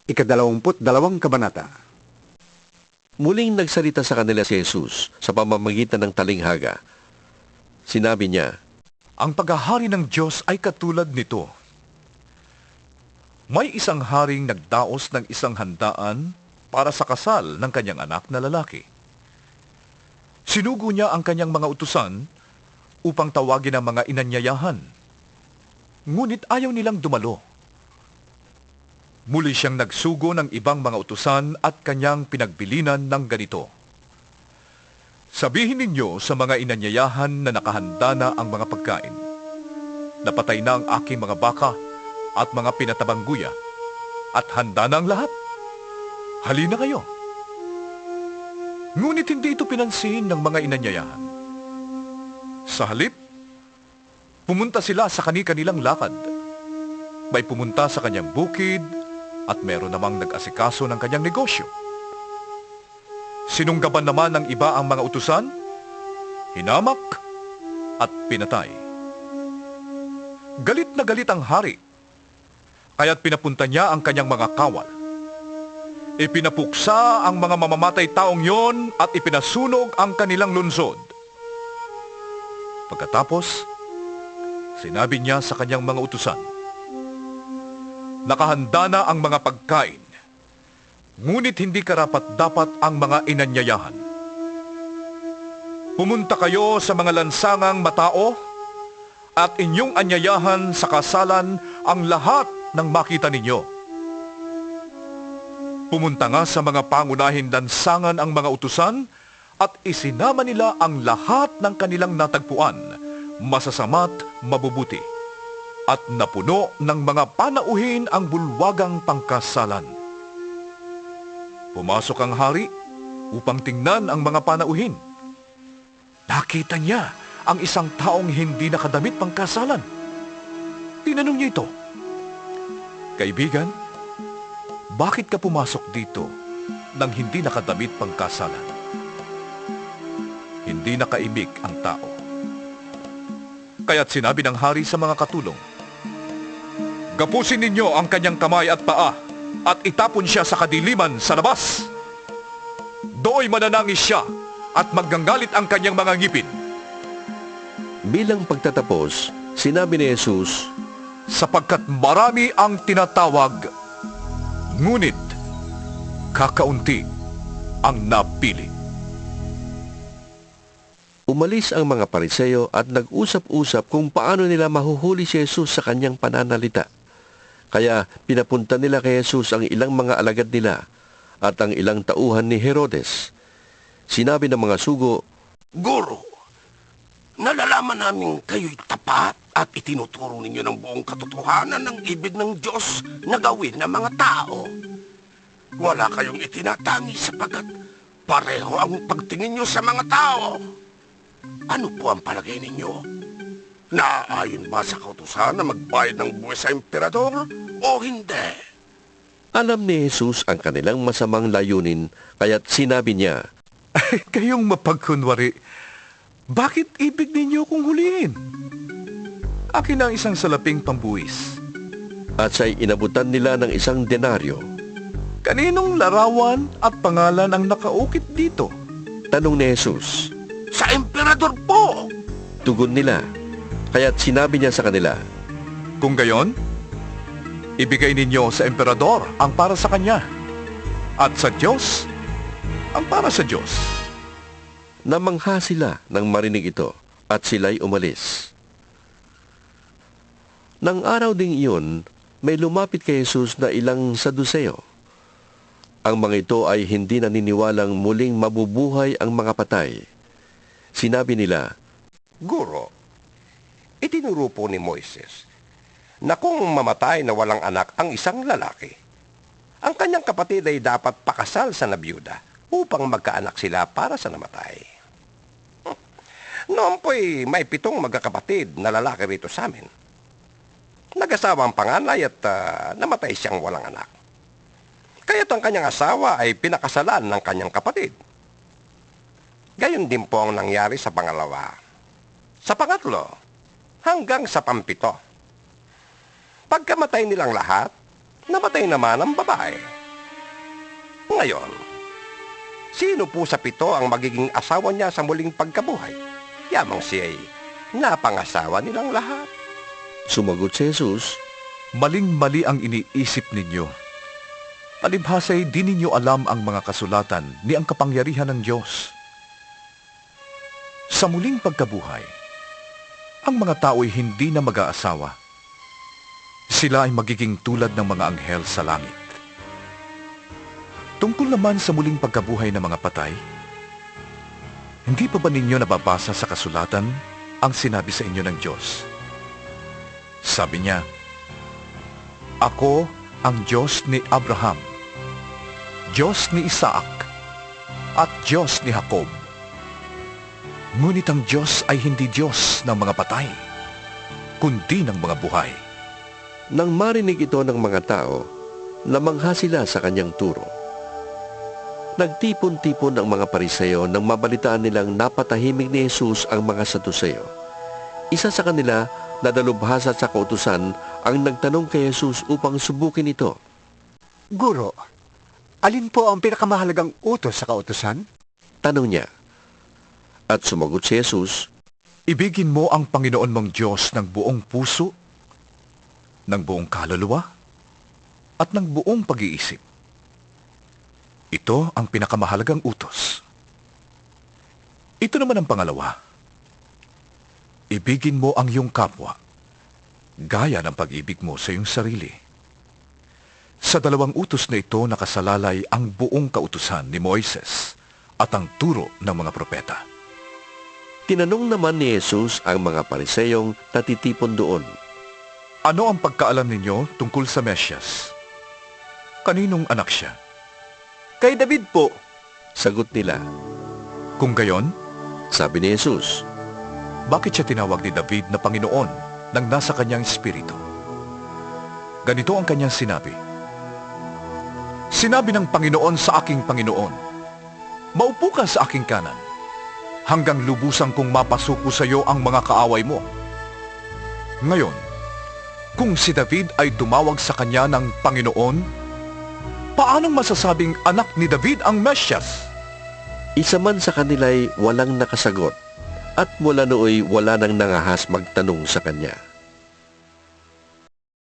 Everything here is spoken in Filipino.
Ika-22 kabanata. Muling nagsalita sa kanila si Jesus sa pamamagitan ng talinghaga. Sinabi niya, Ang paghahari ng Diyos ay katulad nito. May isang haring nagdaos ng isang handaan para sa kasal ng kanyang anak na lalaki. Sinugo niya ang kanyang mga utusan upang tawagin ang mga inanyayahan. Ngunit ayaw nilang dumalo. Muli siyang nagsugo ng ibang mga utusan at kanyang pinagbilinan ng ganito. Sabihin ninyo sa mga inanyayahan na nakahanda na ang mga pagkain. Napatay na ang aking mga baka at mga pinatabang guya at handa na ang lahat. Halina kayo. Ngunit hindi ito pinansin ng mga inanyayahan. Sa halip, pumunta sila sa kani-kanilang lakad. May pumunta sa kanyang bukid at meron namang nag-asikaso ng kanyang negosyo. Sinunggaban naman ng iba ang mga utusan, hinamak at pinatay. Galit na galit ang hari, kaya't pinapunta niya ang kanyang mga kawal. Ipinapuksa ang mga mamamatay taong yon at ipinasunog ang kanilang lungsod. Pagkatapos, sinabi niya sa kanyang mga utusan, Nakahanda na ang mga pagkain, ngunit hindi karapat-dapat ang mga inanyayahan. Pumunta kayo sa mga lansangang matao at inyong anyayahan sa kasalan ang lahat ng makita ninyo. Pumunta nga sa mga pangunahing lansangan ang mga utusan at isinama nila ang lahat ng kanilang natagpuan, masasama't mabubuti. At napuno ng mga panauhin ang bulwagang pangkasalan. Pumasok ang hari upang tingnan ang mga panauhin. Nakita niya ang isang taong hindi nakadamit pangkasalan. Tinanong niya ito, Kaibigan, bakit ka pumasok dito nang hindi nakadamit pangkasalan? Hindi nakaimik ang tao. Kaya't sinabi ng hari sa mga katulong, Gapusin ninyo ang kanyang kamay at paa at itapon siya sa kadiliman sa labas. Dooy mananangis siya at magganggalit ang kanyang mga ngipin. bilang pagtatapos, sinabi ni Jesus, Sapagkat marami ang tinatawag, ngunit kakaunti ang napili. Umalis ang mga Pariseo at nag-usap-usap kung paano nila mahuhuli si Jesus sa kanyang pananalita. Kaya pinapunta nila kay Jesus ang ilang mga alagad nila at ang ilang tauhan ni Herodes. Sinabi ng mga sugo, Guro, nalalaman namin kayo'y tapat at itinuturo ninyo ng buong katotohanan ng ibig ng Diyos na gawin ng mga tao. Wala kayong itinatangi sapagat pareho ang pagtingin nyo sa mga tao. Ano po ang palagay ninyo? Naaayon ba sa kautusan na magbayad ng buwis sa emperador o hindi? alam ni Jesus ang kanilang masamang layunin, kaya't sinabi niya, Kayong mapagkunwari, bakit ibig ninyo kong huliin? Akin ang isang salaping pambuwis. at siya'y inabutan nila ng isang denaryo. Kaninong larawan at pangalan ang nakaukit dito? Tanong ni Jesus. Sa emperador po! Tugon nila, kaya't sinabi niya sa kanila, Kung gayon, ibigay ninyo sa emperador ang para sa kanya, at sa Diyos ang para sa Diyos. Namangha sila nang marinig ito, at sila'y umalis. Nang araw ding iyon, may lumapit kay Jesus na ilang Saduseo. Ang mga ito ay hindi naniniwalang muling mabubuhay ang mga patay. Sinabi nila, Guro, itinuro po ni Moises na kung mamatay na walang anak ang isang lalaki, ang kanyang kapatid ay dapat pakasal sa nabiyuda upang magkaanak sila para sa namatay. Noon po'y may 7 magkakapatid na lalaki rito sa amin. Nag-asawa ang panganay at namatay siyang walang anak. Kaya't ang kanyang asawa ay pinakasalan ng kanyang kapatid. Gayon din po ang nangyari sa pangalawa. Sa pangatlo, hanggang sa 7. Pagkamatay nilang lahat, namatay naman ang babae. Ngayon, sino po sa 7 ang magiging asawa niya sa muling pagkabuhay? Yamang siya ay napangasawa nilang lahat. Sumagot si Jesus, Maling-mali ang iniisip ninyo. Palibhasay di ninyo alam ang mga kasulatan ni ang kapangyarihan ng Diyos. Sa muling pagkabuhay, ang mga tao'y hindi na mag-aasawa. Sila ay magiging tulad ng mga anghel sa langit. Tungkol naman sa muling pagkabuhay ng mga patay, hindi pa ba ninyo nababasa sa kasulatan ang sinabi sa inyo ng Diyos? Sabi niya, Ako ang Diyos ni Abraham, Diyos ni Isaac, at Diyos ni Jacob. Ngunit ang Diyos ay hindi Diyos ng mga patay, kundi ng mga buhay. nang marinig ito ng mga tao, namangha sila sa kanyang turo. Nagtipon-tipon ang mga Pariseo nang mabalitaan nilang napatahimik ni Jesus ang mga Saduceo. Isa sa kanila na dalubhasa sa kautusan ang nagtanong kay Jesus upang subukin ito. Guro, alin po ang pinakamahalagang utos sa kautusan? Tanong niya. At sumagot si Jesus, Ibigin mo ang Panginoon mong Diyos ng buong puso, ng buong kaluluwa, at ng buong pag-iisip. Ito ang pinakamahalagang utos. Ito naman ang pangalawa. Ibigin mo ang iyong kapwa, gaya ng pag-ibig mo sa iyong sarili. Sa 2 utos na ito nakasalalay ang buong kautusan ni Moises at ang turo ng mga propeta. tinanong naman ni Jesus ang mga Pariseyong natitipon doon. Ano ang pagkaalam ninyo tungkol sa Mesyas? Kaninong anak siya? Kay David po. Sagot nila. Kung gayon, Sabi ni Jesus, bakit siya tinawag ni David na Panginoon nang nasa kanyang espiritu? Ganito ang kanyang sinabi. Sinabi ng Panginoon sa aking Panginoon, Maupo ka sa aking kanan, hanggang lubusan kong mapasuko sa iyo ang mga kaaway mo. Ngayon, kung si David ay tumawag sa kanya ng Panginoon, paanong masasabing anak ni David ang Mesyas? isa man sa kanila'y walang nakasagot, at mula nooy wala nang nangahas magtanong sa kanya.